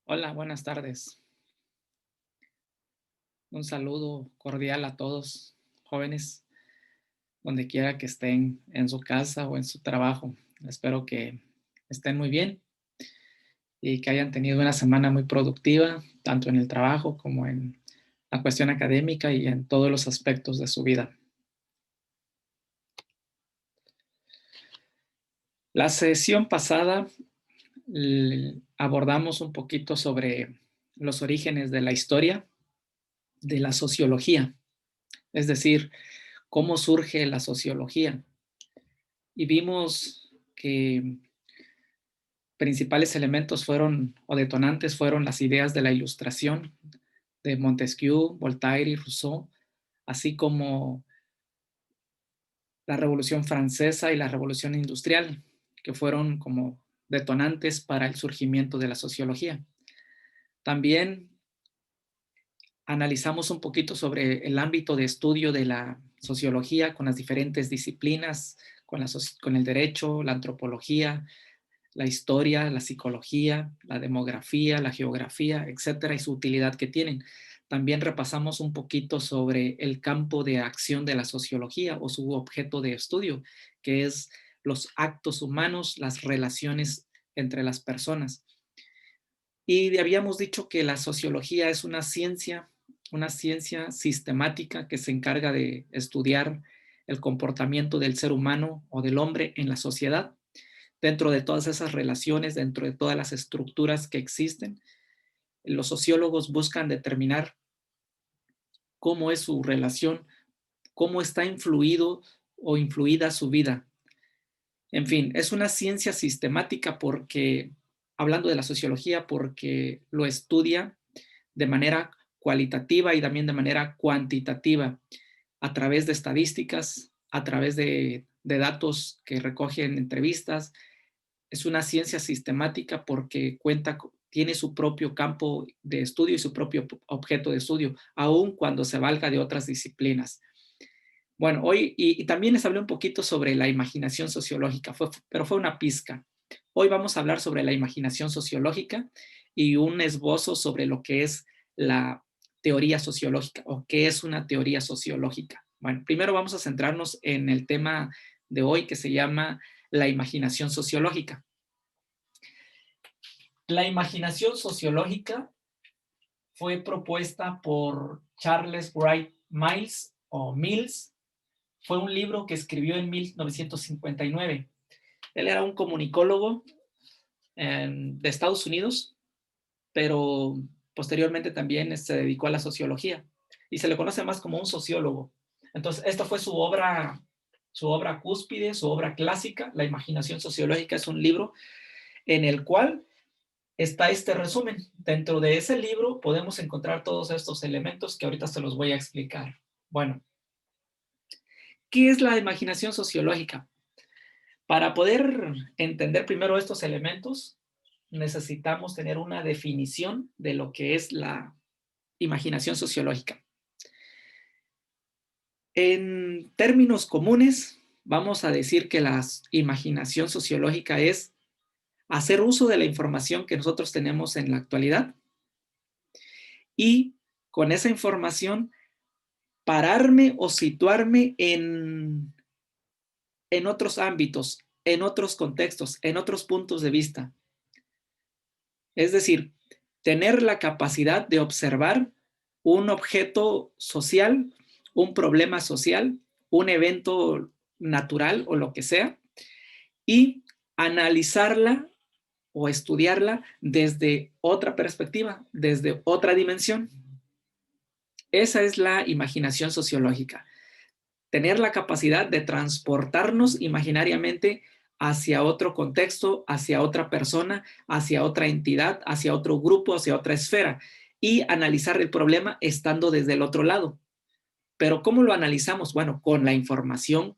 Hola, buenas tardes. Un saludo cordial a todos, jóvenes, donde quiera que estén en su casa o en su trabajo. Espero que estén muy bien y que hayan tenido una semana muy productiva, tanto en el trabajo como en la cuestión académica y en todos los aspectos de su vida. La sesión pasada abordamos un poquito sobre los orígenes de la historia, de la sociología, es decir, cómo surge la sociología. Y vimos que principales elementos fueron, o detonantes fueron las ideas de la Ilustración de Montesquieu, Voltaire y Rousseau, así como la Revolución Francesa y la Revolución Industrial, que fueron como detonantes para el surgimiento de la sociología. También analizamos un poquito sobre el ámbito de estudio de la sociología con las diferentes disciplinas, con el derecho, la antropología, la historia, la psicología, la demografía, la geografía, etcétera, y su utilidad que tienen. También repasamos un poquito sobre el campo de acción de la sociología o su objeto de estudio, que es los actos humanos, las relaciones entre las personas. Y habíamos dicho que la sociología es una ciencia sistemática que se encarga de estudiar el comportamiento del ser humano o del hombre en la sociedad, dentro de todas esas relaciones, dentro de todas las estructuras que existen. Los sociólogos buscan determinar cómo es su relación, cómo está influido o influida su vida. En fin, es una ciencia sistemática porque, hablando de la sociología, porque lo estudia de manera cualitativa y también de manera cuantitativa, a través de estadísticas, a través de datos que recogen entrevistas. Es una ciencia sistemática porque tiene su propio campo de estudio y su propio objeto de estudio, aun cuando se valga de otras disciplinas. Bueno, hoy, y también les hablé un poquito sobre la imaginación sociológica, pero fue una pizca. Hoy vamos a hablar sobre la imaginación sociológica y un esbozo sobre lo que es la teoría sociológica o qué es una teoría sociológica. Bueno, primero vamos a centrarnos en el tema de hoy que se llama la imaginación sociológica. La imaginación sociológica fue propuesta por Charles Wright Miles o Mills. Fue un libro que escribió en 1959. Él era un comunicólogo de Estados Unidos, pero posteriormente también se dedicó a la sociología y se le conoce más como un sociólogo. Entonces, esta fue su obra cúspide, su obra clásica. La imaginación sociológica es un libro en el cual está este resumen. Dentro de ese libro podemos encontrar todos estos elementos que ahorita se los voy a explicar. Bueno, ¿qué es la imaginación sociológica? Para poder entender primero estos elementos, necesitamos tener una definición de lo que es la imaginación sociológica. En términos comunes, vamos a decir que la imaginación sociológica es hacer uso de la información que nosotros tenemos en la actualidad y con esa información pararme o situarme en otros ámbitos, en otros contextos, en otros puntos de vista. Es decir, tener la capacidad de observar un objeto social, un problema social, un evento natural o lo que sea, y analizarla o estudiarla desde otra perspectiva, desde otra dimensión. Esa es la imaginación sociológica. Tener la capacidad de transportarnos imaginariamente hacia otro contexto, hacia otra persona, hacia otra entidad, hacia otro grupo, hacia otra esfera y analizar el problema estando desde el otro lado. Pero ¿cómo lo analizamos? Bueno, con la información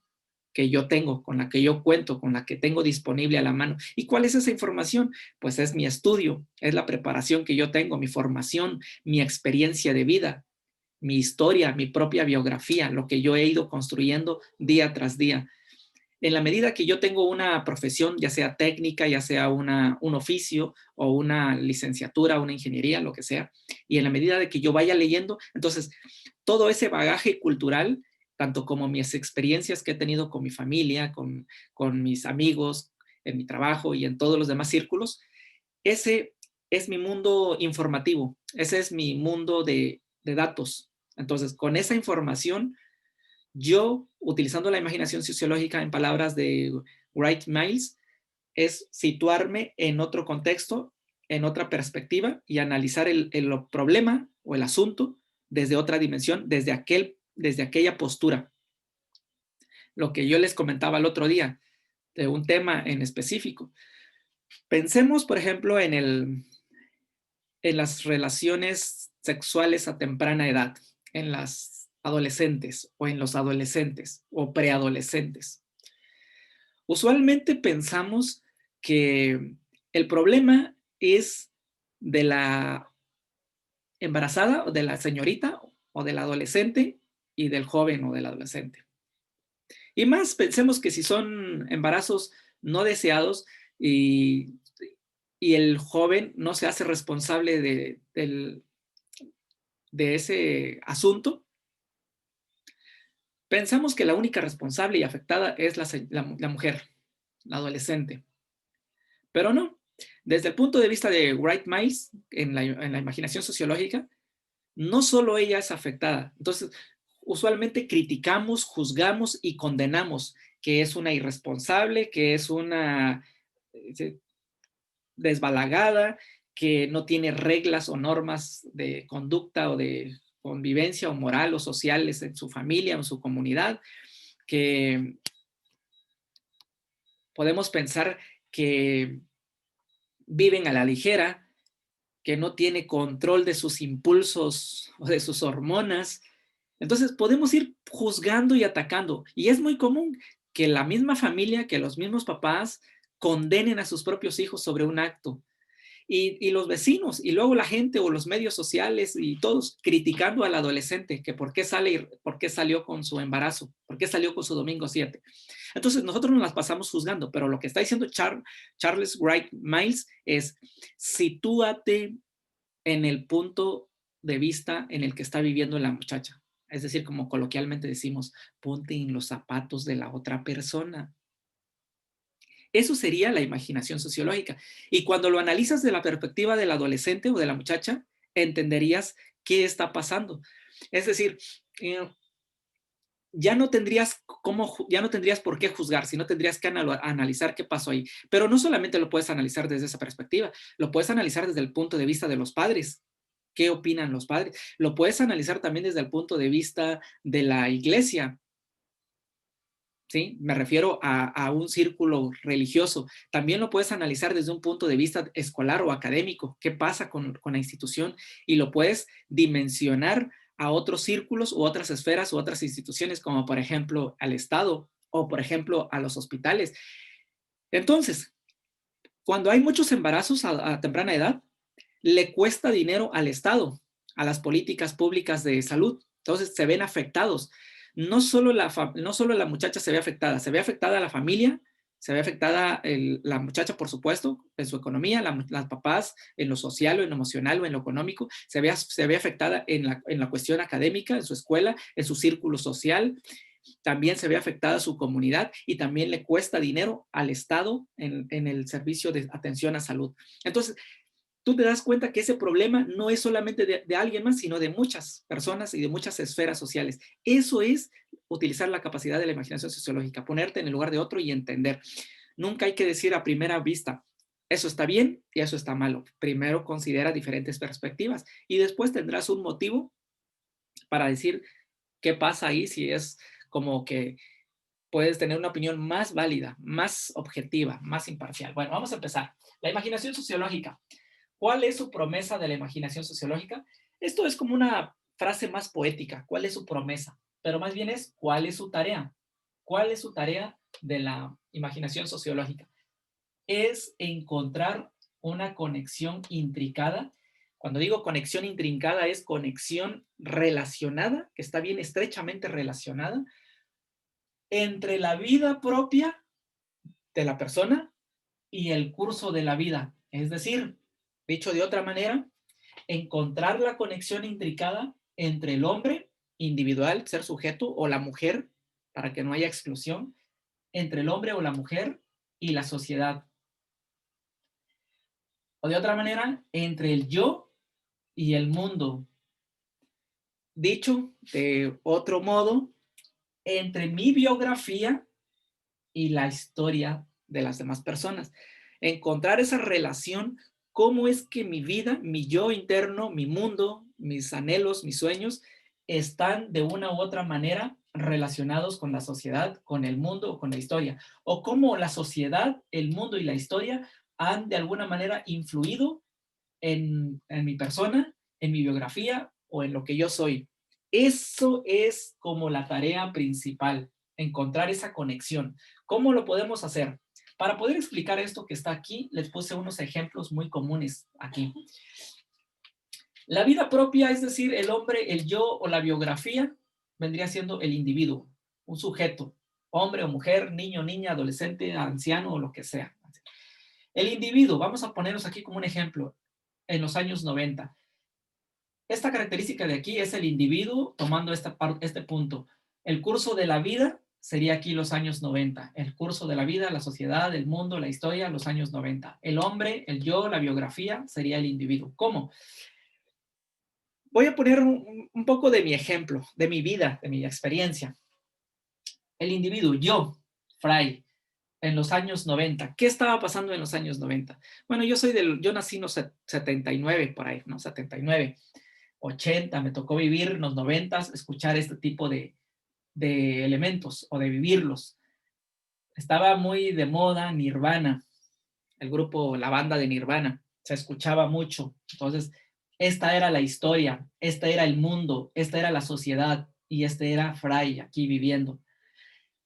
que yo tengo, con la que yo cuento, con la que tengo disponible a la mano. ¿Y cuál es esa información? Pues es mi estudio, es la preparación que yo tengo, mi formación, mi experiencia de vida, mi historia, mi propia biografía, lo que yo he ido construyendo día tras día. En la medida que yo tengo una profesión, ya sea técnica, ya sea un oficio o una licenciatura, una ingeniería, lo que sea, y en la medida de que yo vaya leyendo, entonces todo ese bagaje cultural, tanto como mis experiencias que he tenido con mi familia, con mis amigos, en mi trabajo y en todos los demás círculos, ese es mi mundo informativo, ese es mi mundo de datos. Entonces, con esa información, yo, utilizando la imaginación sociológica en palabras de Wright Miles, es situarme en otro contexto, en otra perspectiva y analizar el problema o el asunto desde otra dimensión, desde aquella postura. Lo que yo les comentaba el otro día, de un tema en específico. Pensemos, por ejemplo, en las relaciones sexuales a temprana edad, en las adolescentes o en los adolescentes o preadolescentes. Usualmente pensamos que el problema es de la embarazada o de la señorita o del adolescente y del joven o del adolescente. Y más pensemos que si son embarazos no deseados y, y el joven no se hace responsable de ese asunto, pensamos que la única responsable y afectada es la mujer, la adolescente. Pero no. Desde el punto de vista de Wright Miles, en la imaginación sociológica, no solo ella es afectada. Entonces, usualmente criticamos, juzgamos y condenamos que es una irresponsable, que es una desbalagada, que no tiene reglas o normas de conducta o de convivencia o moral o sociales en su familia o en su comunidad, que podemos pensar que viven a la ligera, que no tiene control de sus impulsos o de sus hormonas. Entonces podemos ir juzgando y atacando. Y es muy común que la misma familia, que los mismos papás condenen a sus propios hijos sobre un acto. Y los vecinos, y luego la gente o los medios sociales y todos criticando al adolescente, que por qué salió con su embarazo, por qué salió con su domingo 7. Entonces nosotros nos las pasamos juzgando, pero lo que está diciendo Charles Wright Miles es, sitúate en el punto de vista en el que está viviendo la muchacha. Es decir, como coloquialmente decimos, ponte en los zapatos de la otra persona. Eso sería la imaginación sociológica. Y cuando lo analizas de la perspectiva del adolescente o de la muchacha, entenderías qué está pasando. Es decir, ya no tendrías por qué juzgar, sino tendrías que analizar qué pasó ahí. Pero no solamente lo puedes analizar desde esa perspectiva, lo puedes analizar desde el punto de vista de los padres. ¿Qué opinan los padres? Lo puedes analizar también desde el punto de vista de la iglesia. ¿Sí? Me refiero a un círculo religioso. También lo puedes analizar desde un punto de vista escolar o académico. ¿Qué pasa con la institución? Y lo puedes dimensionar a otros círculos u otras esferas u otras instituciones, como por ejemplo al Estado o por ejemplo a los hospitales. Entonces, cuando hay muchos embarazos a temprana edad, le cuesta dinero al Estado, a las políticas públicas de salud. Entonces se ven afectados. No solo la muchacha se se ve afectada la familia, se ve afectada la muchacha, por supuesto, en su economía, las papás en lo social o en lo emocional o en lo económico, se ve afectada en la cuestión académica, en su escuela, en su círculo social, también se ve afectada su comunidad y también le cuesta dinero al Estado en el servicio de atención a salud. Entonces, tú te das cuenta que ese problema no es solamente de alguien más, sino de muchas personas y de muchas esferas sociales. Eso es utilizar la capacidad de la imaginación sociológica, ponerte en el lugar de otro y entender. Nunca hay que decir a primera vista, eso está bien y eso está malo. Primero considera diferentes perspectivas y después tendrás un motivo para decir qué pasa ahí, si es como que puedes tener una opinión más válida, más objetiva, más imparcial. Bueno, vamos a empezar. La imaginación sociológica. ¿Cuál es su promesa de la imaginación sociológica? Esto es como una frase más poética. ¿Cuál es su promesa? Pero más bien es, ¿cuál es su tarea? ¿Cuál es su tarea de la imaginación sociológica? Es encontrar una conexión intrincada. Cuando digo conexión intrincada, es conexión relacionada, que está bien estrechamente relacionada entre la vida propia de la persona y el curso de la vida. Es decir, dicho de otra manera, encontrar la conexión intricada entre el hombre individual, ser sujeto, o la mujer, para que no haya exclusión, entre el hombre o la mujer y la sociedad. O de otra manera, entre el yo y el mundo. Dicho de otro modo, entre mi biografía y la historia de las demás personas. Encontrar esa relación, cómo es que mi vida, mi yo interno, mi mundo, mis anhelos, mis sueños, están de una u otra manera relacionados con la sociedad, con el mundo o con la historia. O cómo la sociedad, el mundo y la historia han de alguna manera influido en mi persona, en mi biografía o en lo que yo soy. Eso es como la tarea principal, encontrar esa conexión. ¿Cómo lo podemos hacer? Para poder explicar esto que está aquí, les puse unos ejemplos muy comunes aquí. La vida propia, es decir, el hombre, el yo o la biografía, vendría siendo el individuo, un sujeto, hombre o mujer, niño, niña, adolescente, anciano o lo que sea. El individuo, vamos a ponernos aquí como un ejemplo, en los años 90. Esta característica de aquí es el individuo tomando este punto. El curso de la vida sería aquí los años 90. El curso de la vida, la sociedad, el mundo, la historia, los años 90. El hombre, el yo, la biografía, sería el individuo. ¿Cómo? Voy a poner un poco de mi ejemplo, de mi vida, de mi experiencia. El individuo, yo, Fray, en los años 90. ¿Qué estaba pasando en los años 90? Bueno, yo nací en los 79, por ahí, ¿no? 79. 80, me tocó vivir en los 90, escuchar este tipo de elementos o de vivirlos. Estaba muy de moda Nirvana, el grupo, la banda de Nirvana, se escuchaba mucho. Entonces, esta era la historia, este era el mundo, esta era la sociedad y este era Fray aquí viviendo.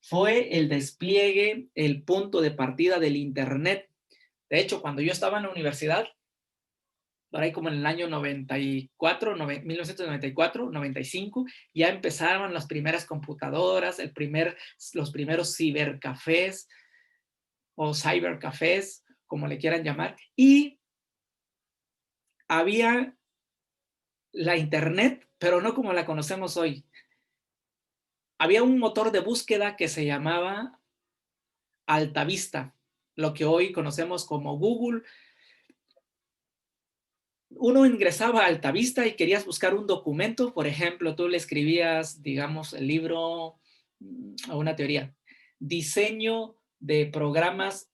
Fue el despliegue, el punto de partida del Internet. De hecho, cuando yo estaba en la universidad, por ahí como en el año 94, 1994, 95, ya empezaban las primeras computadoras, los primeros cibercafés o cybercafés, como le quieran llamar, y había la internet, pero no como la conocemos hoy. Había un motor de búsqueda que se llamaba Altavista, lo que hoy conocemos como Google. Uno ingresaba a Altavista y querías buscar un documento, por ejemplo, tú le escribías, digamos, el libro o una teoría, diseño de programas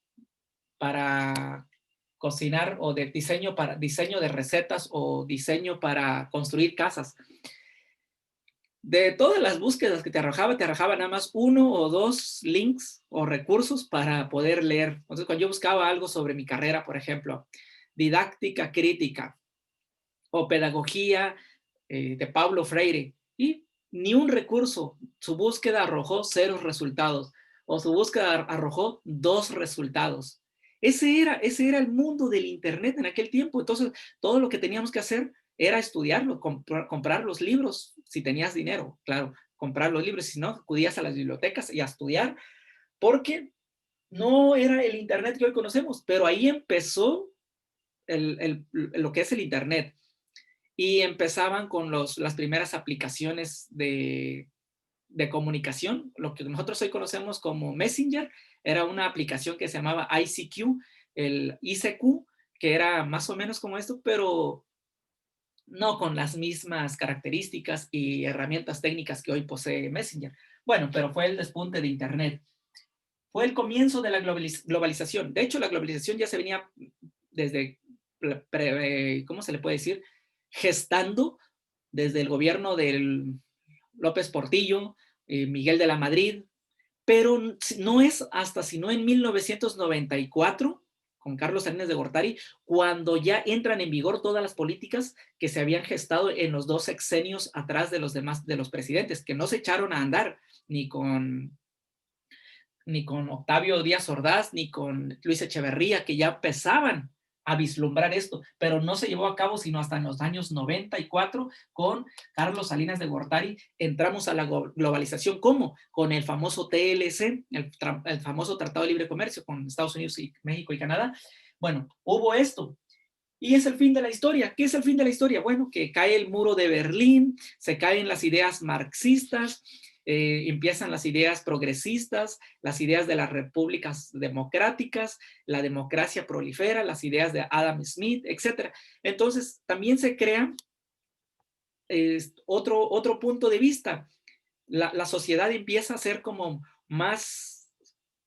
para cocinar o de diseño de recetas o diseño para construir casas. De todas las búsquedas que te arrojaba nada más uno o dos links o recursos para poder leer. Entonces, cuando yo buscaba algo sobre mi carrera, por ejemplo, didáctica crítica, o pedagogía de Paulo Freire, y ni un recurso. Su búsqueda arrojó 0 resultados, o su búsqueda arrojó 2 resultados. Ese era el mundo del Internet en aquel tiempo. Entonces, todo lo que teníamos que hacer era estudiarlo, comprar los libros, si tenías dinero, claro, comprar los libros, si no, acudías a las bibliotecas y a estudiar, porque no era el Internet que hoy conocemos, pero ahí empezó lo que es el Internet. Y empezaban con las primeras aplicaciones de comunicación, lo que nosotros hoy conocemos como Messenger. Era una aplicación que se llamaba ICQ, el ICQ, que era más o menos como esto, pero no con las mismas características y herramientas técnicas que hoy posee Messenger. Bueno, pero fue el despunte de Internet. Fue el comienzo de la globalización. De hecho, la globalización ya se venía desde, ¿cómo se le puede decir? Gestando desde el gobierno del López Portillo, Miguel de la Madrid, pero no es hasta sino en 1994, con Carlos Salinas de Gortari, cuando ya entran en vigor todas las políticas que se habían gestado en los 2 sexenios atrás de los demás, de los presidentes, que no se echaron a andar ni con Octavio Díaz Ordaz, ni con Luis Echeverría, que ya empezaban a vislumbrar esto, pero no se llevó a cabo sino hasta en los años 94 con Carlos Salinas de Gortari. Entramos a la globalización, ¿cómo? Con el famoso TLC, el famoso Tratado de Libre Comercio con Estados Unidos y México y Canadá. Bueno, hubo esto. Y es el fin de la historia. ¿Qué es el fin de la historia? Bueno, que cae el muro de Berlín, se caen las ideas marxistas, empiezan las ideas progresistas, las ideas de las repúblicas democráticas, la democracia prolifera, las ideas de Adam Smith, etc. Entonces, también se crea otro punto de vista. La sociedad empieza a ser como más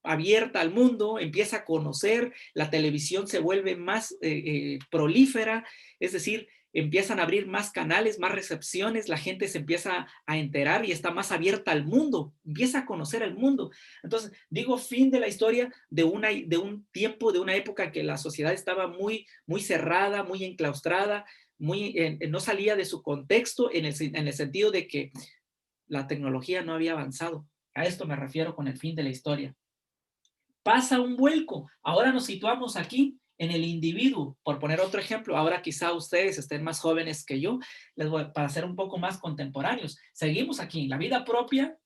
abierta al mundo, empieza a conocer, la televisión se vuelve más prolífera, es decir, empiezan a abrir más canales, más recepciones, la gente se empieza a enterar y está más abierta al mundo, empieza a conocer el mundo. Entonces, digo fin de la historia de un tiempo, de una época en que la sociedad estaba muy cerrada, muy enclaustrada, no salía de su contexto en el sentido de que la tecnología no había avanzado. A esto me refiero con el fin de la historia. Pasa un vuelco. Ahora nos situamos aquí en el individuo. Por poner otro ejemplo, ahora quizá ustedes estén más jóvenes que yo, para ser un poco más contemporáneos. Seguimos aquí, la vida propia,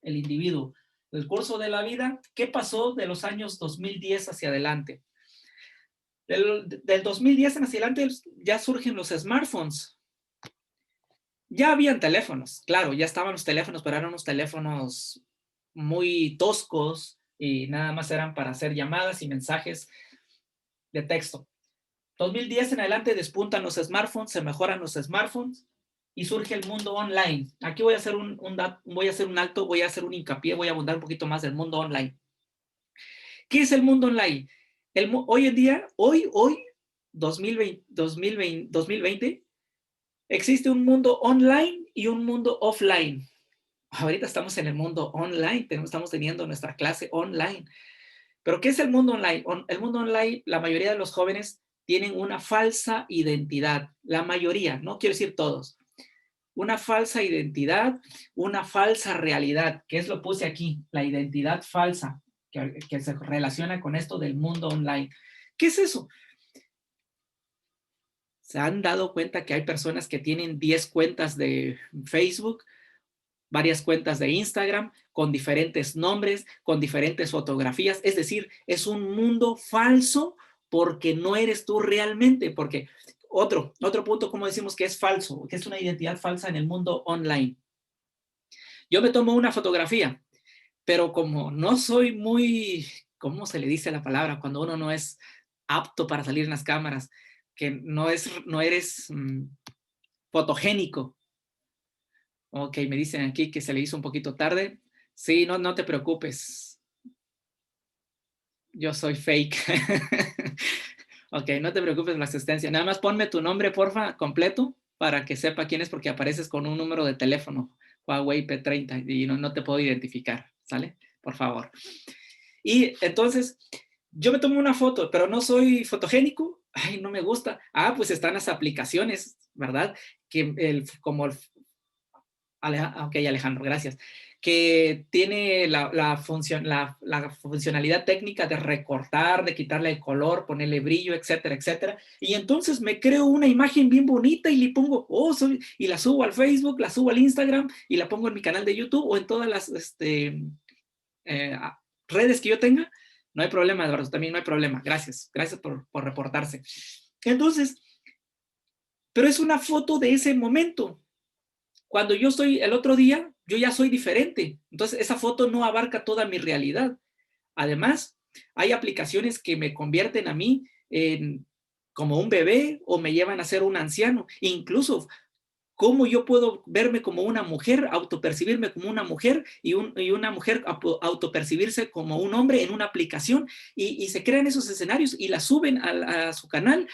el individuo. El curso de la vida, ¿qué pasó de los años 2010 hacia adelante? Del 2010 en hacia adelante ya surgen los smartphones. Ya habían teléfonos, claro, ya estaban los teléfonos, pero eran unos teléfonos muy toscos y nada más eran para hacer llamadas y mensajes de texto. 2010 en adelante despuntan los smartphones, se mejoran los smartphones y surge el mundo online. Aquí voy a hacer voy a hacer un alto, voy a hacer un hincapié, voy a abundar un poquito más del mundo online. ¿Qué es el mundo online? Hoy en día, hoy 2020, existe un mundo online y un mundo offline. Ahorita estamos en el mundo online, estamos teniendo nuestra clase online. ¿Pero qué es el mundo online? El mundo online, la mayoría de los jóvenes tienen una falsa identidad. La mayoría, no quiero decir todos. Una falsa identidad, una falsa realidad, que es lo puse aquí, la identidad falsa, que se relaciona con esto del mundo online. ¿Qué es eso? ¿Se han dado cuenta que hay personas que tienen 10 cuentas de Facebook, varias cuentas de Instagram, con diferentes nombres, con diferentes fotografías? Es decir, es un mundo falso porque no eres tú realmente, porque otro punto, como decimos que es falso, que es una identidad falsa en el mundo online. Yo me tomo una fotografía, pero como no soy muy, ¿cómo se le dice la palabra? Cuando uno no es apto para salir en las cámaras, que no eres fotogénico. Ok, me dicen aquí que se le hizo un poquito tarde. Sí, no te preocupes. Yo soy fake. Ok, no te preocupes por la asistencia. Nada más ponme tu nombre, porfa, completo, para que sepa quién es, porque apareces con un número de teléfono, Huawei P30, y no te puedo identificar, ¿sale? Por favor. Y entonces, yo me tomo una foto, pero no soy fotogénico. Ay, no me gusta. Ah, pues están las aplicaciones, ¿verdad? Ok, Alejandro, gracias. Que tiene la funcionalidad técnica de recortar, de quitarle el color, ponerle brillo, etcétera, etcétera. Y entonces me creo una imagen bien bonita y le pongo, y la subo al Facebook, la subo al Instagram y la pongo en mi canal de YouTube o en todas las redes que yo tenga. No hay problema, Eduardo, también no hay problema. Gracias por reportarse. Entonces, pero es una foto de ese momento. Cuando yo estoy el otro día, yo ya soy diferente. Entonces, esa foto no abarca toda mi realidad. Además, hay aplicaciones que me convierten a mí como un bebé o me llevan a ser un anciano. Incluso, cómo yo puedo verme como una mujer, autopercibirme como una mujer y una mujer autopercibirse como un hombre en una aplicación y se crean esos escenarios y la suben a su canal.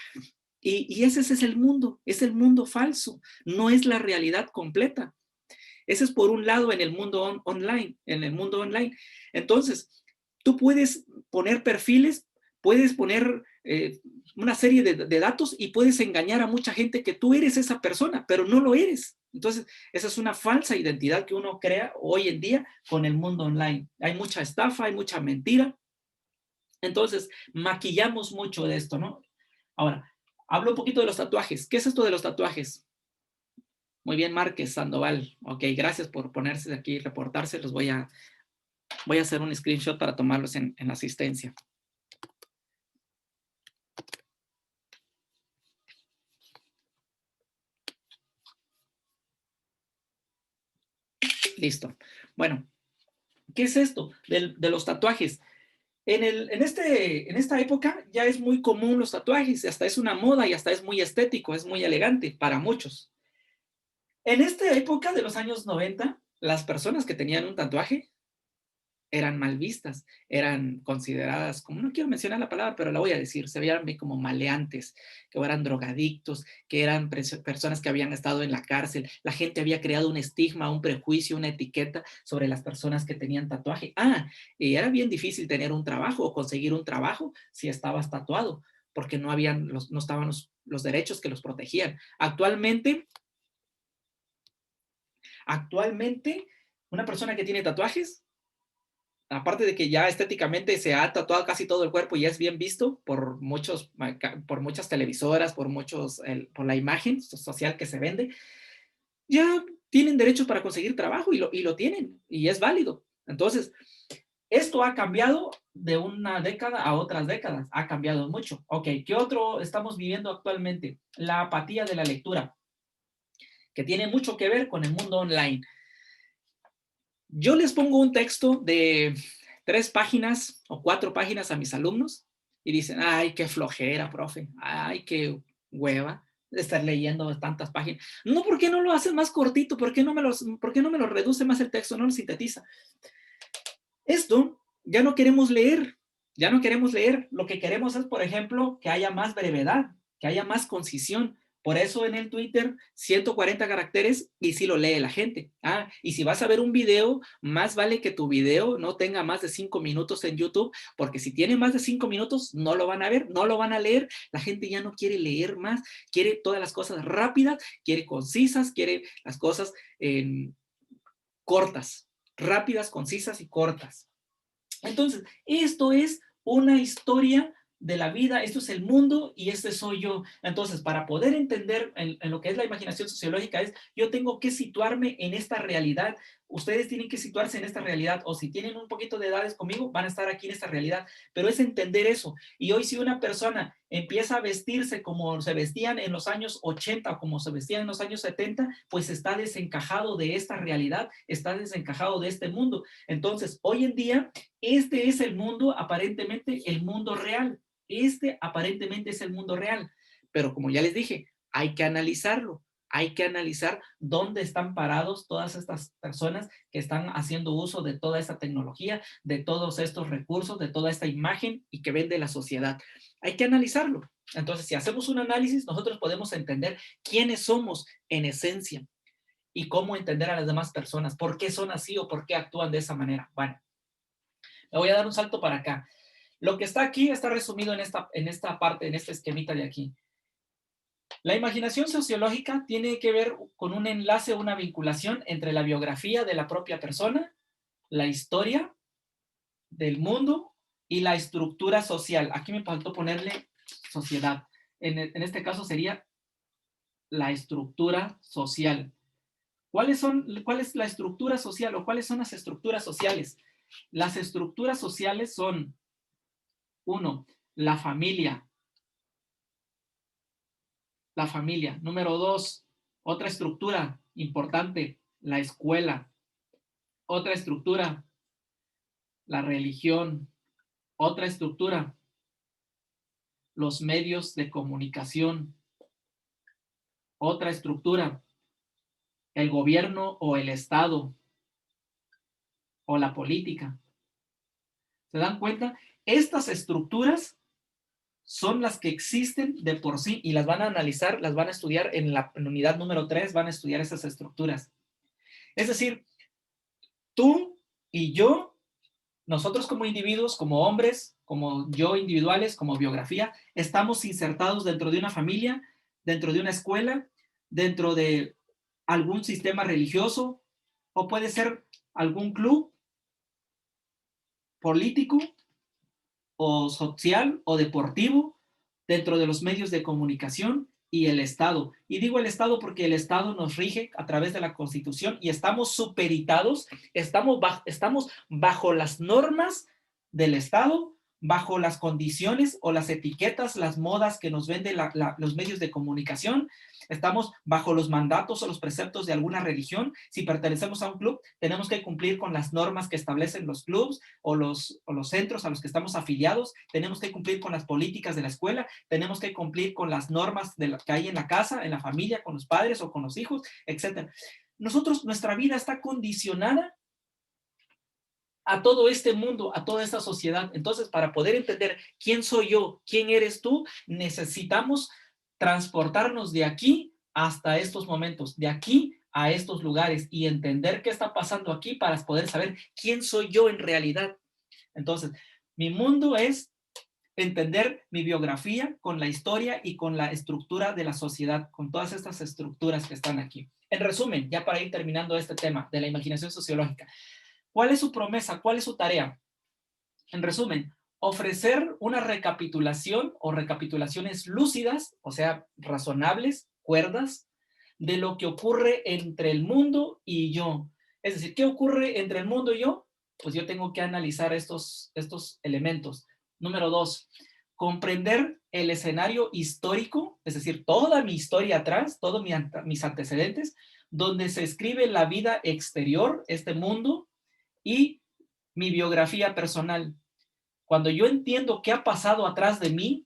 Y ese es el mundo, es el mundo falso, no es la realidad completa. Ese es por un lado en el mundo online, en el mundo online. Entonces, tú puedes poner perfiles, puedes poner una serie de datos y puedes engañar a mucha gente que tú eres esa persona, pero no lo eres. Entonces, esa es una falsa identidad que uno crea hoy en día con el mundo online. Hay mucha estafa, hay mucha mentira. Entonces, maquillamos mucho de esto, ¿no? Ahora, hablo un poquito de los tatuajes. ¿Qué es esto de los tatuajes? Muy bien, Márquez Sandoval. Ok, gracias por ponerse aquí y reportarse. Voy a hacer un screenshot para tomarlos en la asistencia. Listo. Bueno, ¿qué es esto de los tatuajes? En esta época ya es muy común los tatuajes, hasta es una moda y hasta es muy estético, es muy elegante para muchos. En esta época de los años 90, las personas que tenían un tatuaje eran mal vistas, eran consideradas, como no quiero mencionar la palabra, pero la voy a decir, se veían como maleantes, que eran drogadictos, que eran personas que habían estado en la cárcel. La gente había creado un estigma, un prejuicio, una etiqueta sobre las personas que tenían tatuaje. Y era bien difícil tener un trabajo o conseguir un trabajo si estabas tatuado, porque no estaban los derechos que los protegían. Actualmente, una persona que tiene tatuajes, aparte de que ya estéticamente se ha tatuado casi todo el cuerpo y es bien visto por muchas televisoras, por la imagen social que se vende, ya tienen derechos para conseguir trabajo y lo tienen y es válido. Entonces, esto ha cambiado de una década a otras décadas, ha cambiado mucho. Ok, ¿qué otro estamos viviendo actualmente? La apatía de la lectura, que tiene mucho que ver con el mundo online. Yo les pongo un texto de 3 páginas o 4 páginas a mis alumnos y dicen, ay, qué flojera, profe, ay, qué hueva de estar leyendo tantas páginas. No, ¿por qué no lo hacen más cortito? ¿Por qué no me lo reduce más el texto? No lo sintetiza. Esto ya no queremos leer, ya no queremos leer. Lo que queremos es, por ejemplo, que haya más brevedad, que haya más concisión. Por eso en el Twitter 140 caracteres y si lo lee la gente. Y si vas a ver un video, más vale que tu video no tenga más de 5 minutos en YouTube, porque si tiene más de 5 minutos, no lo van a ver, no lo van a leer. La gente ya no quiere leer más, quiere todas las cosas rápidas, quiere concisas, quiere las cosas cortas, rápidas, concisas y cortas. Entonces, esto es una historia de la vida, esto es el mundo y este soy yo. Entonces, para poder entender en lo que es la imaginación sociológica yo tengo que situarme en esta realidad. Ustedes tienen que situarse en esta realidad, o si tienen un poquito de edades conmigo, van a estar aquí en esta realidad, pero es entender eso. Y hoy si una persona empieza a vestirse como se vestían en los años 80 o como se vestían en los años 70, pues está desencajado de esta realidad, está desencajado de este mundo. Entonces, hoy en día, este es el mundo, aparentemente el mundo real. Este aparentemente es el mundo real. Pero como ya les dije, hay que analizarlo. Hay que analizar dónde están parados todas estas personas que están haciendo uso de toda esta tecnología, de todos estos recursos, de toda esta imagen y que vende la sociedad. Hay que analizarlo. Entonces, si hacemos un análisis, nosotros podemos entender quiénes somos en esencia y cómo entender a las demás personas, por qué son así o por qué actúan de esa manera. Bueno, me voy a dar un salto para acá. Lo que está aquí está resumido en esta parte, en este esquemita de aquí. La imaginación sociológica tiene que ver con un enlace, una vinculación entre la biografía de la propia persona, la historia del mundo y la estructura social. Aquí me faltó ponerle sociedad. En este caso sería la estructura social. ¿Cuál es la estructura social o cuáles son las estructuras sociales? Las estructuras sociales son, 1, la familia. La familia. Número 2, otra estructura importante, la escuela. Otra estructura, la religión. Otra estructura, los medios de comunicación. Otra estructura, el gobierno o el Estado o la política. ¿Se dan cuenta? Estas estructuras son las que existen de por sí y las van a analizar, las van a estudiar en la unidad número 3, van a estudiar esas estructuras. Es decir, tú y yo, nosotros como individuos, como hombres, como yo individuales, como biografía, estamos insertados dentro de una familia, dentro de una escuela, dentro de algún sistema religioso, o puede ser algún club político, o social, o deportivo, dentro de los medios de comunicación y el Estado. Y digo el Estado porque el Estado nos rige a través de la Constitución y estamos supeditados, estamos bajo las normas del Estado, bajo las condiciones o las etiquetas, las modas que nos venden los medios de comunicación. Estamos bajo los mandatos o los preceptos de alguna religión. Si pertenecemos a un club, tenemos que cumplir con las normas que establecen los clubs o los centros a los que estamos afiliados. Tenemos que cumplir con las políticas de la escuela. Tenemos que cumplir con las normas que hay en la casa, en la familia, con los padres o con los hijos, etc. Nuestra vida está condicionada a todo este mundo, a toda esta sociedad. Entonces, para poder entender quién soy yo, quién eres tú, necesitamos transportarnos de aquí hasta estos momentos, de aquí a estos lugares y entender qué está pasando aquí para poder saber quién soy yo en realidad. Entonces, mi mundo es entender mi biografía con la historia y con la estructura de la sociedad, con todas estas estructuras que están aquí. En resumen, ya para ir terminando este tema de la imaginación sociológica, ¿cuál es su promesa? ¿Cuál es su tarea? En resumen, ofrecer una recapitulación o recapitulaciones lúcidas, o sea, razonables, cuerdas, de lo que ocurre entre el mundo y yo. Es decir, ¿qué ocurre entre el mundo y yo? Pues yo tengo que analizar estos elementos. Número 2, comprender el escenario histórico, es decir, toda mi historia atrás, todos mis antecedentes, donde se escribe la vida exterior, este mundo, y mi biografía personal. Cuando yo entiendo qué ha pasado atrás de mí,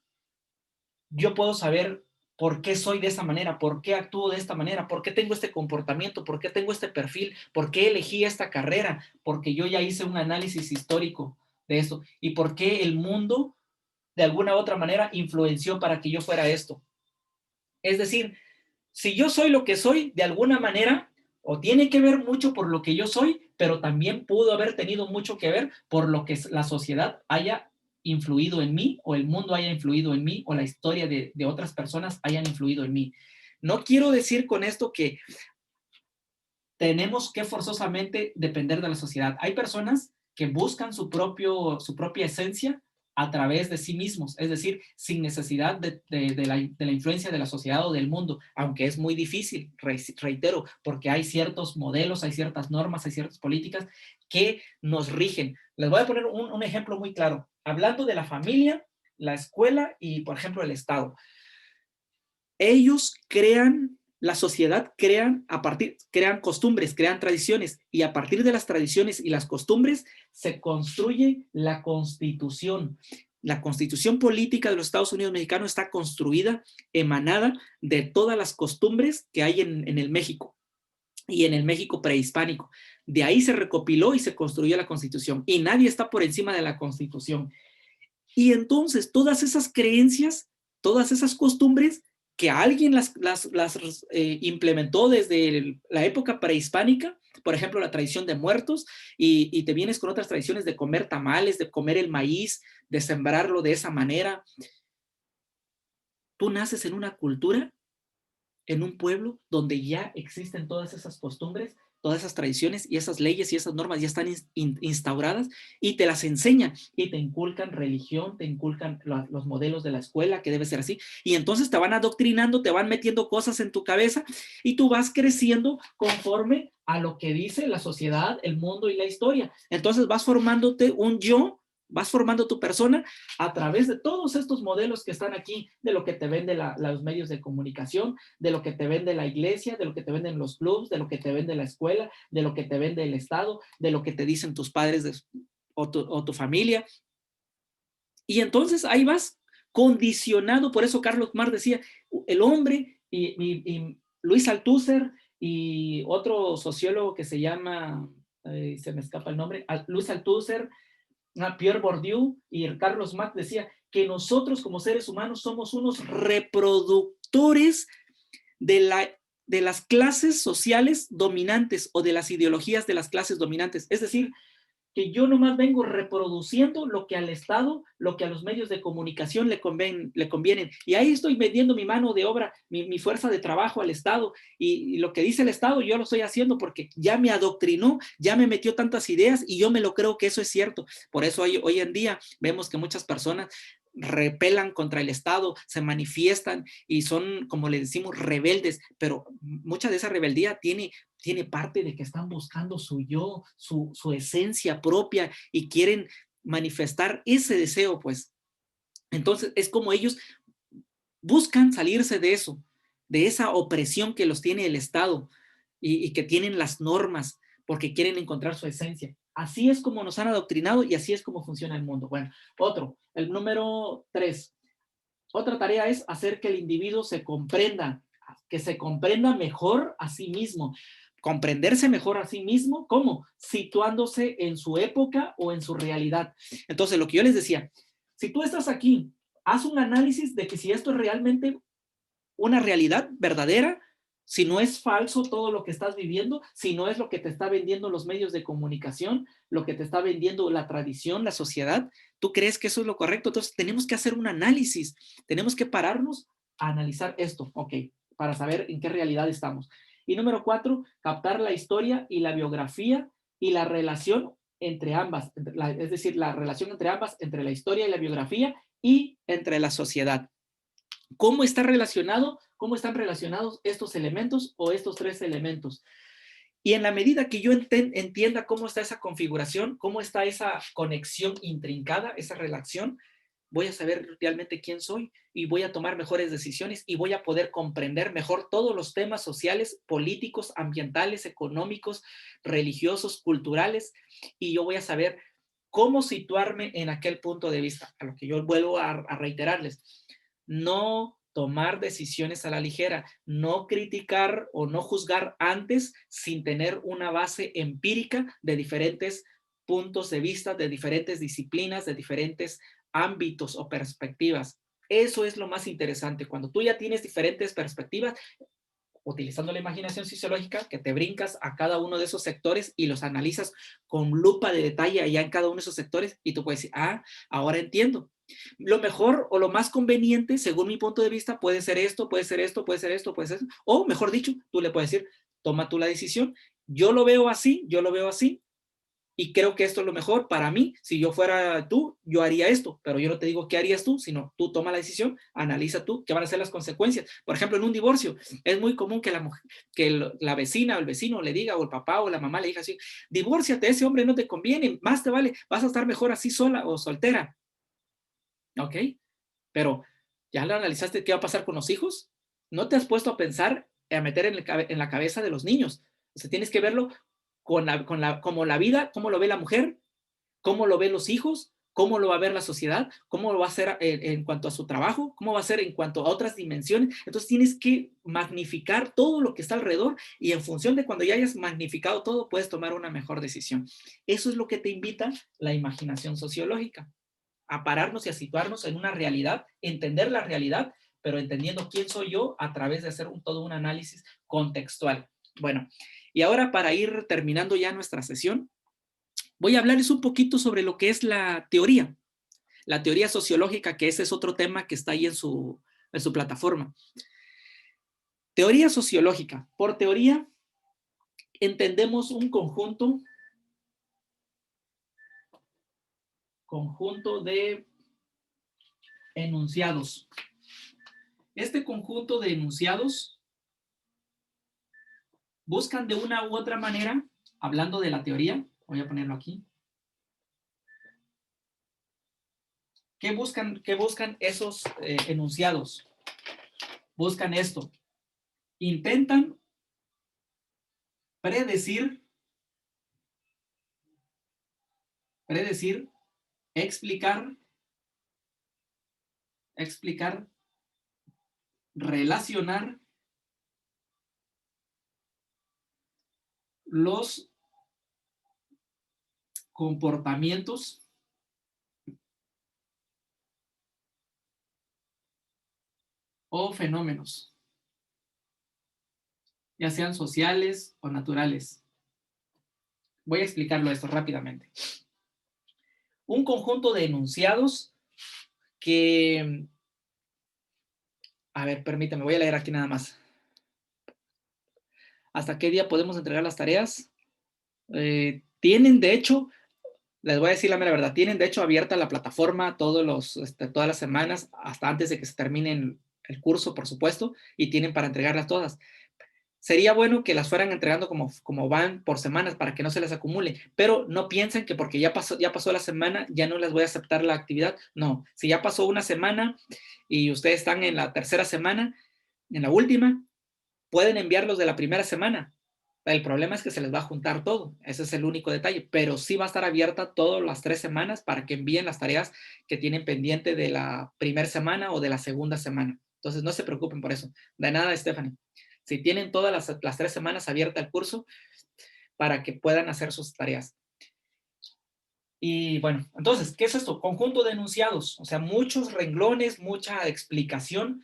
yo puedo saber por qué soy de esa manera, por qué actúo de esta manera, por qué tengo este comportamiento, por qué tengo este perfil, por qué elegí esta carrera, porque yo ya hice un análisis histórico de esto y por qué el mundo de alguna u otra manera influenció para que yo fuera esto. Es decir, si yo soy lo que soy, de alguna manera, o tiene que ver mucho por lo que yo soy, pero también pudo haber tenido mucho que ver por lo que la sociedad haya influido en mí, o el mundo haya influido en mí, o la historia de otras personas hayan influido en mí. No quiero decir con esto que tenemos que forzosamente depender de la sociedad. Hay personas que buscan su propia esencia a través de sí mismos, es decir, sin necesidad de la influencia de la sociedad o del mundo, aunque es muy difícil, reitero, porque hay ciertos modelos, hay ciertas normas, hay ciertas políticas que nos rigen. Les voy a poner un ejemplo muy claro. Hablando de la familia, la escuela y, por ejemplo, el Estado. Ellos crean, la sociedad crean costumbres, crean tradiciones, y a partir de las tradiciones y las costumbres se construye la Constitución. La Constitución política de los Estados Unidos mexicanos está construida, emanada de todas las costumbres que hay en el México y en el México prehispánico. De ahí se recopiló y se construyó la Constitución, y nadie está por encima de la Constitución. Y entonces todas esas creencias, todas esas costumbres que alguien las implementó desde la época prehispánica, por ejemplo, la tradición de muertos, y te vienes con otras tradiciones de comer tamales, de comer el maíz, de sembrarlo de esa manera. Tú naces en una cultura, en un pueblo donde ya existen todas esas costumbres, todas esas tradiciones y esas leyes y esas normas ya están instauradas, y te las enseñan y te inculcan religión, te inculcan los modelos de la escuela, que debe ser así, y entonces te van adoctrinando, te van metiendo cosas en tu cabeza y tú vas creciendo conforme a lo que dice la sociedad, el mundo y la historia. Entonces vas formándote un yo, vas formando tu persona a través de todos estos modelos que están aquí, de lo que te venden los medios de comunicación, de lo que te vende la iglesia, de lo que te venden los clubs, de lo que te vende la escuela, de lo que te vende el Estado, de lo que te dicen tus padres o tu familia. Y entonces ahí vas condicionado. Por eso Carlos Marx decía, el hombre, y Luis Althusser y otro sociólogo que se llama, se me escapa el nombre, Luis Althusser, Pierre Bourdieu y Carlos Marx decía que nosotros como seres humanos somos unos reproductores de las clases sociales dominantes o de las ideologías de las clases dominantes. Es decir, que yo nomás vengo reproduciendo lo que al Estado, lo que a los medios de comunicación le convienen. Y ahí estoy vendiendo mi mano de obra, mi fuerza de trabajo al Estado. Y lo que dice el Estado yo lo estoy haciendo porque ya me adoctrinó, ya me metió tantas ideas y yo me lo creo que eso es cierto. Por eso hoy en día vemos que muchas personas repelan contra el Estado, se manifiestan y son, como le decimos, rebeldes, pero mucha de esa rebeldía tiene parte de que están buscando su yo, su esencia propia y quieren manifestar ese deseo, pues. Entonces, es como ellos buscan salirse de eso, de esa opresión que los tiene el Estado y que tienen las normas, porque quieren encontrar su esencia. Así es como nos han adoctrinado y así es como funciona el mundo. Bueno, el número 3. Otra tarea es hacer que el individuo se comprenda, que se comprenda mejor a sí mismo. Comprenderse mejor a sí mismo, ¿cómo? Situándose en su época o en su realidad. Entonces, lo que yo les decía, si tú estás aquí, haz un análisis de que si esto es realmente una realidad verdadera, si no es falso todo lo que estás viviendo, si no es lo que te está vendiendo los medios de comunicación, lo que te está vendiendo la tradición, la sociedad, ¿tú crees que eso es lo correcto? Entonces tenemos que hacer un análisis, tenemos que pararnos a analizar esto, ok, para saber en qué realidad estamos. Y número 4, captar la historia y la biografía y la relación entre ambas, es decir, la relación entre ambas, entre la historia y la biografía y entre la sociedad. ¿Cómo está relacionado? ¿Cómo están relacionados estos elementos o estos 3 elementos? Y en la medida que yo entienda cómo está esa configuración, cómo está esa conexión intrincada, esa relación, voy a saber realmente quién soy y voy a tomar mejores decisiones y voy a poder comprender mejor todos los temas sociales, políticos, ambientales, económicos, religiosos, culturales, y yo voy a saber cómo situarme en aquel punto de vista, a lo que yo vuelvo a reiterarles. No tomar decisiones a la ligera, no criticar o no juzgar antes sin tener una base empírica de diferentes puntos de vista, de diferentes disciplinas, de diferentes ámbitos o perspectivas. Eso es lo más interesante. Cuando tú ya tienes diferentes perspectivas, utilizando la imaginación sociológica, que te brincas a cada uno de esos sectores y los analizas con lupa de detalle allá en cada uno de esos sectores y tú puedes decir, ahora entiendo. Lo mejor o lo más conveniente, según mi punto de vista, puede ser esto, puede ser esto, puede ser esto, puede ser esto. O mejor dicho, tú le puedes decir, toma tú la decisión. Yo lo veo así, yo lo veo así, y creo que esto es lo mejor para mí. Si yo fuera tú, yo haría esto, pero yo no te digo qué harías tú, sino tú toma la decisión, analiza tú qué van a ser las consecuencias. Por ejemplo, en un divorcio, es muy común que la mujer, que la vecina o el vecino le diga, o el papá o la mamá le diga así, divórciate, ese hombre no te conviene, más te vale, vas a estar mejor así sola o soltera. ¿Ok? Pero, ¿ya lo analizaste qué va a pasar con los hijos? ¿No te has puesto a pensar, a meter en la cabeza de los niños? O sea, tienes que verlo como la vida, cómo lo ve la mujer, cómo lo ven los hijos, cómo lo va a ver la sociedad, cómo lo va a hacer en cuanto a su trabajo, cómo va a ser en cuanto a otras dimensiones. Entonces tienes que magnificar todo lo que está alrededor y en función de cuando ya hayas magnificado todo, puedes tomar una mejor decisión. Eso es lo que te invita la imaginación sociológica, a pararnos y a situarnos en una realidad, entender la realidad, pero entendiendo quién soy yo a través de hacer todo un análisis contextual. Bueno, y ahora para ir terminando ya nuestra sesión, voy a hablarles un poquito sobre lo que es la teoría sociológica, que ese es otro tema que está ahí en su plataforma. Teoría sociológica. Por teoría, entendemos un conjunto de enunciados. Este conjunto de enunciados buscan de una u otra manera, hablando de la teoría, voy a ponerlo aquí, ¿qué buscan esos enunciados? Buscan esto. Intentan predecir, explicar, relacionar los comportamientos o fenómenos, ya sean sociales o naturales. Voy a explicarlo esto rápidamente. Un conjunto de enunciados que, a ver, permítame, voy a leer aquí nada más. ¿Hasta qué día podemos entregar las tareas? Tienen, de hecho, Les voy a decir la mera verdad. Tienen, de hecho, abierta la plataforma todas las semanas, hasta antes de que se termine el curso, por supuesto, y tienen para entregarlas todas. Sería bueno que las fueran entregando como van por semanas para que no se les acumule, pero no piensen que porque ya pasó la semana, ya no les voy a aceptar la actividad. No, si ya pasó una semana y ustedes están en la tercera semana, en la última, pueden enviarlos de la primera semana. El problema es que se les va a juntar todo. Ese es el único detalle, pero sí va a estar abierta todas las 3 semanas para que envíen las tareas que tienen pendiente de la primera semana o de la segunda semana. Entonces, no se preocupen por eso. De nada, Stephanie. Si tienen todas las 3 semanas abierta el curso para que puedan hacer sus tareas. Y bueno, entonces, ¿qué es esto? Conjunto de enunciados, o sea, muchos renglones, mucha explicación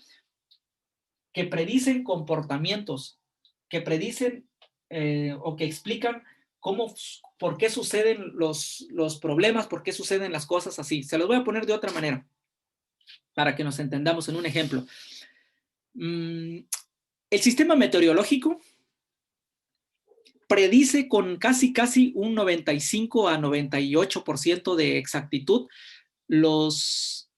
que predicen comportamientos, que predicen o que explican por qué suceden los problemas, por qué suceden las cosas así. Se los voy a poner de otra manera para que nos entendamos en un ejemplo. El sistema meteorológico predice con casi un 95 a 98% de exactitud los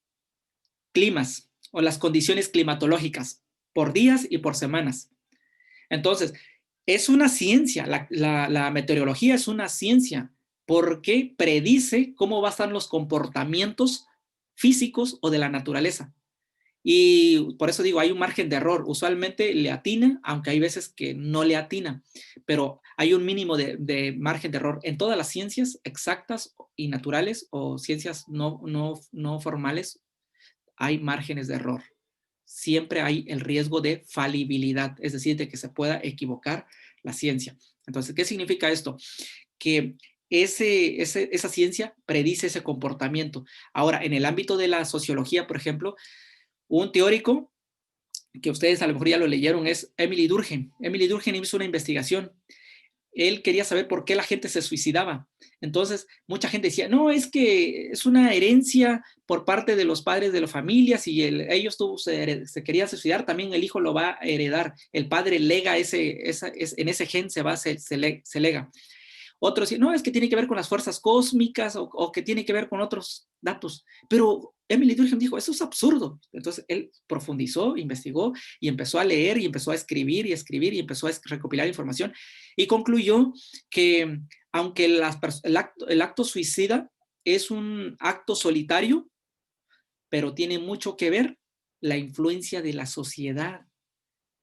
climas o las condiciones climatológicas por días y por semanas. Entonces, es una ciencia, la meteorología es una ciencia porque predice cómo van a estar los comportamientos físicos o de la naturaleza. Y por eso digo, hay un margen de error. Usualmente le atina, aunque hay veces que no le atina, pero hay un mínimo de margen de error. En todas las ciencias exactas y naturales o ciencias no formales hay márgenes de error. Siempre hay el riesgo de falibilidad, es decir, de que se pueda equivocar la ciencia. Entonces, ¿qué significa esto? Que esa ciencia predice ese comportamiento. Ahora, en el ámbito de la sociología, por ejemplo, un teórico que ustedes a lo mejor ya lo leyeron es Emily Durkheim. Emily Durkheim hizo una investigación. Él quería saber por qué la gente se suicidaba. Entonces, mucha gente decía, no, es que es una herencia por parte de los padres de la familia. Si ellos se querían suicidar, también el hijo lo va a heredar. El padre lega en ese gen se lega. Otros dicen, no, es que tiene que ver con las fuerzas cósmicas o que tiene que ver con otros datos. Pero Emily Durkheim dijo, eso es absurdo. Entonces él profundizó, investigó y empezó a leer y empezó a escribir y escribir y empezó a recopilar información y concluyó que aunque el acto suicida es un acto solitario, pero tiene mucho que ver la influencia de la sociedad.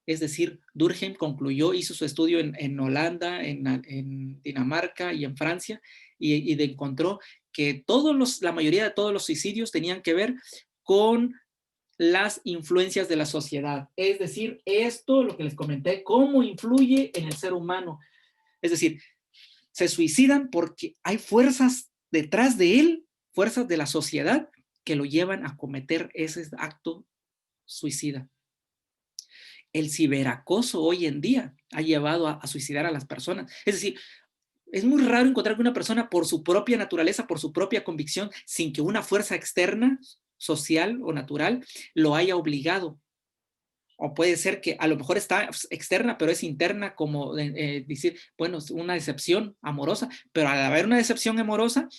Es decir, Durkheim concluyó, hizo su estudio en Holanda, en Dinamarca y en Francia, y encontró que la mayoría de todos los suicidios tenían que ver con las influencias de la sociedad. Es decir, esto, lo que les comenté, cómo influye en el ser humano. Es decir, se suicidan porque hay fuerzas detrás de él, fuerzas de la sociedad, que lo llevan a cometer ese acto suicida. El ciberacoso hoy en día ha llevado a suicidar a las personas. Es decir, es muy raro encontrar que una persona por su propia naturaleza, por su propia convicción, sin que una fuerza externa, social o natural, lo haya obligado. O puede ser que a lo mejor está externa, pero es interna, como decir, bueno, una decepción amorosa, pero al haber una decepción amorosa,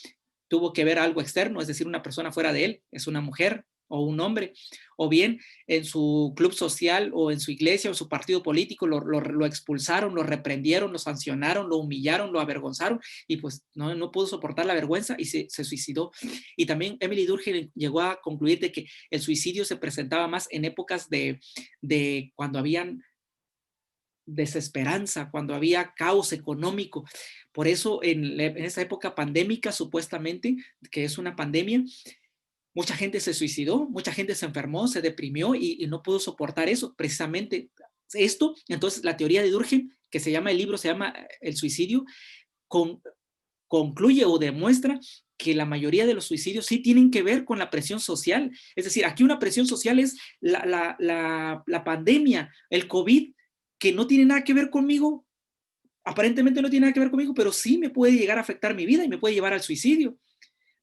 tuvo que ver algo externo, es decir, una persona fuera de él, es una mujer o un hombre, o bien en su club social o en su iglesia o en su partido político lo expulsaron, lo reprendieron, lo sancionaron, lo humillaron, lo avergonzaron y pues no pudo soportar la vergüenza y se suicidó. Y también Emily Durkheim llegó a concluir de que el suicidio se presentaba más en épocas de cuando habían desesperanza, cuando había caos económico. Por eso en esa época pandémica, supuestamente, que es una pandemia, mucha gente se suicidó, mucha gente se enfermó, se deprimió y no pudo soportar eso, precisamente esto. Entonces, la teoría de Durkheim, que el libro se llama El suicidio, concluye o demuestra que la mayoría de los suicidios sí tienen que ver con la presión social. Es decir, aquí una presión social es la pandemia, el COVID, que no tiene nada que ver conmigo, aparentemente no tiene nada que ver conmigo, pero sí me puede llegar a afectar mi vida y me puede llevar al suicidio.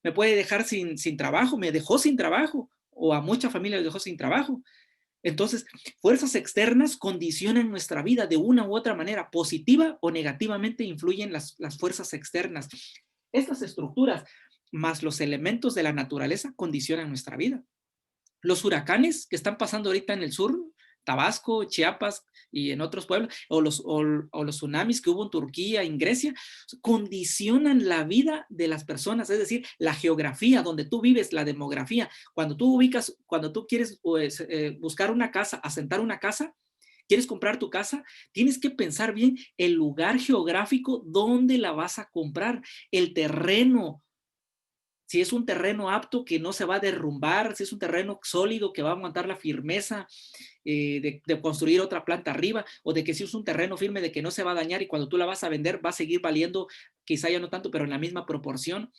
Me puede dejar sin trabajo, me dejó sin trabajo, o a muchas familias les dejó sin trabajo. Entonces, fuerzas externas condicionan nuestra vida de una u otra manera, positiva o negativamente influyen las fuerzas externas. Estas estructuras más los elementos de la naturaleza condicionan nuestra vida. Los huracanes que están pasando ahorita en el sur, Tabasco, Chiapas y en otros pueblos, o los tsunamis que hubo en Turquía, en Grecia, condicionan la vida de las personas, es decir, la geografía donde tú vives, la demografía. Cuando tú quieres pues, buscar una casa, asentar una casa, quieres comprar tu casa, tienes que pensar bien el lugar geográfico donde la vas a comprar, el terreno, si es un terreno apto que no se va a derrumbar, si es un terreno sólido que va a aguantar la firmeza de construir otra planta arriba, o de que si es un terreno firme de que no se va a dañar y cuando tú la vas a vender va a seguir valiendo, quizá ya no tanto, pero en la misma proporción.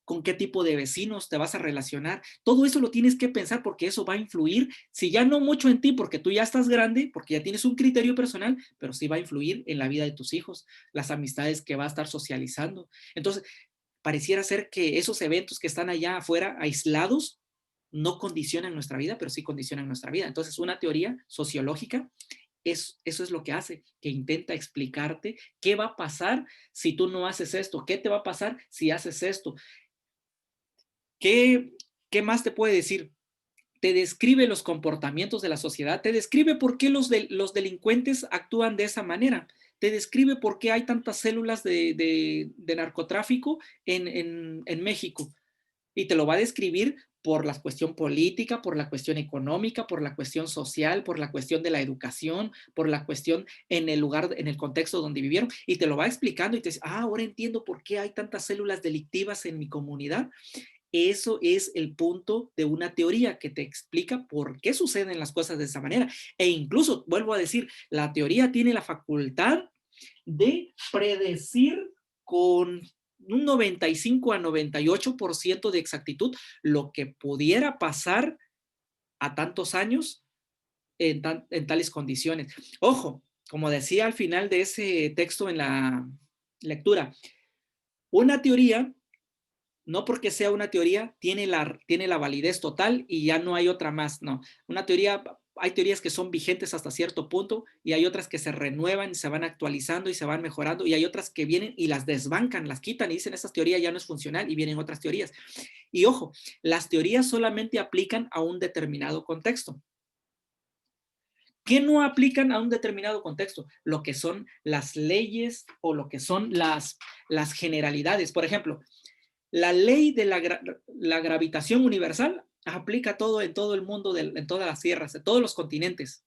Con qué tipo de vecinos te vas a relacionar. Todo eso lo tienes que pensar porque eso va a influir, si ya no mucho en ti, porque tú ya estás grande, porque ya tienes un criterio personal, pero sí va a influir en la vida de tus hijos, las amistades que va a estar socializando. Entonces, pareciera ser que esos eventos que están allá afuera, aislados, no condicionan nuestra vida, pero sí condicionan nuestra vida. Entonces, una teoría sociológica, eso es lo que hace, que intenta explicarte qué va a pasar si tú no haces esto, qué te va a pasar si haces esto. ¿Qué, qué más te puede decir? Te describe los comportamientos de la sociedad, te describe por qué los delincuentes actúan de esa manera, te describe por qué hay tantas células de narcotráfico en México. Y te lo va a describir por la cuestión política, por la cuestión económica, por la cuestión social, por la cuestión de la educación, por la cuestión en el lugar, en el contexto donde vivieron. Y te lo va explicando y te dice, ahora entiendo por qué hay tantas células delictivas en mi comunidad. Eso es el punto de una teoría que te explica por qué suceden las cosas de esa manera. E incluso, vuelvo a decir, la teoría tiene la facultad de predecir con un 95 a 98% de exactitud lo que pudiera pasar a tantos años en tales condiciones. Ojo, como decía al final de ese texto en la lectura, una teoría, no porque sea una teoría, tiene la validez total y ya no hay otra más. No, una teoría, hay teorías que son vigentes hasta cierto punto y hay otras que se renuevan, se van actualizando y se van mejorando y hay otras que vienen y las desbancan, las quitan y dicen, esta teoría ya no es funcional y vienen otras teorías. Y ojo, las teorías solamente aplican a un determinado contexto. ¿Qué no aplican a un determinado contexto? Lo que son las leyes o lo que son las generalidades. Por ejemplo, la ley de la gravitación universal aplica todo en todo el mundo, en todas las tierras, en todos los continentes.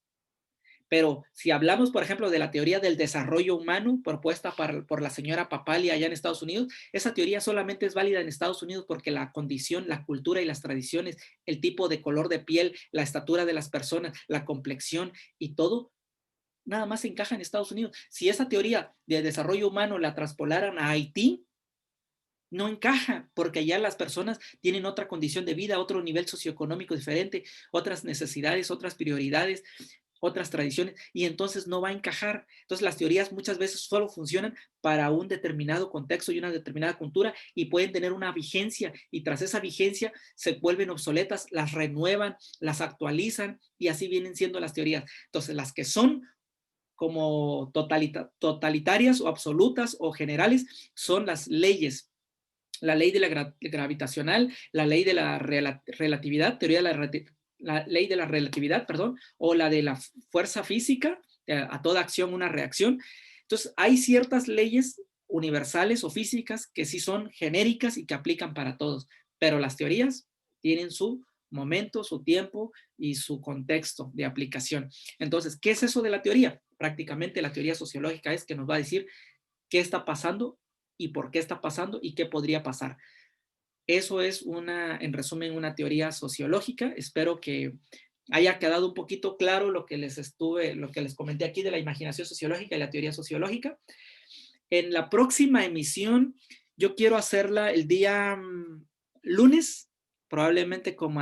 Pero si hablamos, por ejemplo, de la teoría del desarrollo humano propuesta por la señora Papali allá en Estados Unidos, esa teoría solamente es válida en Estados Unidos porque la condición, la cultura y las tradiciones, el tipo de color de piel, la estatura de las personas, la complexión y todo, nada más encaja en Estados Unidos. Si esa teoría de desarrollo humano la traspolaran a Haití, no encaja, porque allá las personas tienen otra condición de vida, otro nivel socioeconómico diferente, otras necesidades, otras prioridades, otras tradiciones, y entonces no va a encajar. Entonces las teorías muchas veces solo funcionan para un determinado contexto y una determinada cultura y pueden tener una vigencia y tras esa vigencia se vuelven obsoletas, las renuevan, las actualizan y así vienen siendo las teorías. Entonces las que son como totalitarias o absolutas o generales son las leyes, la ley de la gravitacional, la ley de la relatividad, teoría de la ley de la relatividad, perdón, o la de la fuerza física, a toda acción una reacción. Entonces, hay ciertas leyes universales o físicas que sí son genéricas y que aplican para todos, pero las teorías tienen su momento, su tiempo y su contexto de aplicación. Entonces, ¿qué es eso de la teoría? Prácticamente la teoría sociológica es que nos va a decir qué está pasando y por qué está pasando y qué podría pasar. Eso es en resumen, una teoría sociológica. Espero que haya quedado un poquito claro lo que les comenté aquí de la imaginación sociológica y la teoría sociológica. En la próxima emisión, yo quiero hacerla el día lunes, probablemente como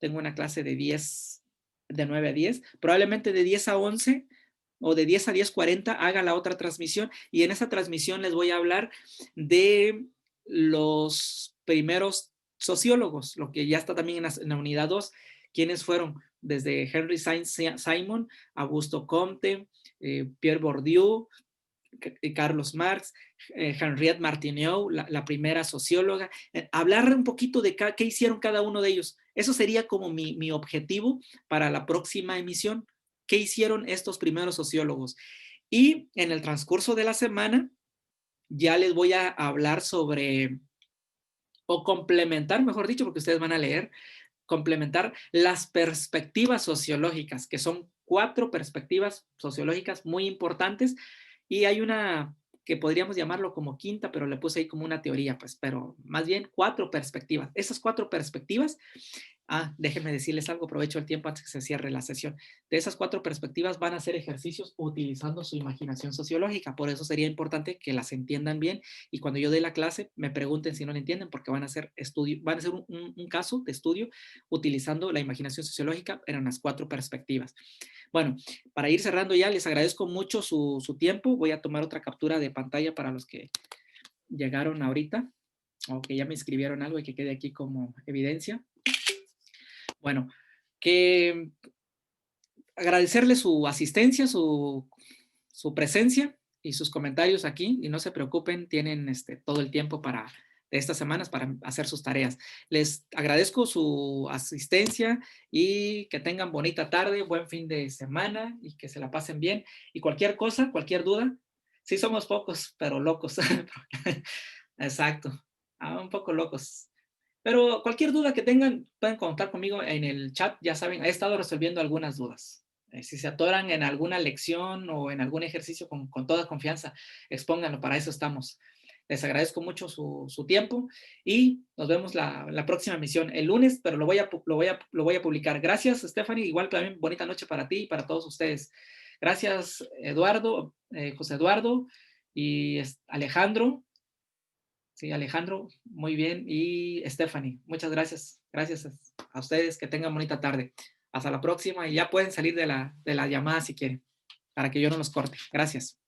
tengo una clase de 9 a 10, probablemente de 10 a 11 o de 10 a 10:40 haga la otra transmisión y en esa transmisión les voy a hablar de los primeros sociólogos, lo que ya está también en la unidad 2, quienes fueron desde Henry Saint-Simon, Augusto Comte, Pierre Bourdieu, Carlos Marx, Henriette Martineau, la primera socióloga, hablar un poquito de qué hicieron cada uno de ellos. Eso sería como mi objetivo para la próxima emisión. ¿Qué hicieron estos primeros sociólogos? Y en el transcurso de la semana ya les voy a hablar sobre, o complementar, mejor dicho, porque ustedes van a leer, complementar las perspectivas sociológicas, que son 4 perspectivas sociológicas muy importantes, y hay una que podríamos llamarlo como quinta, pero le puse ahí como una teoría, pues, pero más bien 4 perspectivas. Esas 4 perspectivas, déjenme decirles algo, aprovecho el tiempo antes que se cierre la sesión. De esas 4 perspectivas van a ser ejercicios utilizando su imaginación sociológica, por eso sería importante que las entiendan bien y cuando yo dé la clase me pregunten si no la entienden, porque van a ser un caso de estudio utilizando la imaginación sociológica en las 4 perspectivas. Bueno, para ir cerrando ya, les agradezco mucho su tiempo. Voy a tomar otra captura de pantalla para los que llegaron ahorita o que ya me escribieron algo y que quede aquí como evidencia. Bueno, que agradecerle su asistencia, su presencia y sus comentarios aquí. Y no se preocupen, tienen todo el tiempo de estas semanas para hacer sus tareas. Les agradezco su asistencia y que tengan bonita tarde, buen fin de semana y que se la pasen bien. Y cualquier cosa, cualquier duda, sí somos pocos, pero locos. Exacto, un poco locos. Pero cualquier duda que tengan, pueden contar conmigo en el chat. Ya saben, he estado resolviendo algunas dudas. Si se atoran en alguna lección o en algún ejercicio, con toda confianza, expónganlo, para eso estamos. Les agradezco mucho su tiempo y nos vemos la próxima emisión el lunes, pero lo voy a publicar. Gracias, Stephanie. Igual también bonita noche para ti y para todos ustedes. Gracias, Eduardo, José Eduardo y Alejandro. Sí, Alejandro, muy bien. Y Stephanie, muchas gracias. Gracias a ustedes. Que tengan bonita tarde. Hasta la próxima y ya pueden salir de la llamada si quieren, para que yo no los corte. Gracias.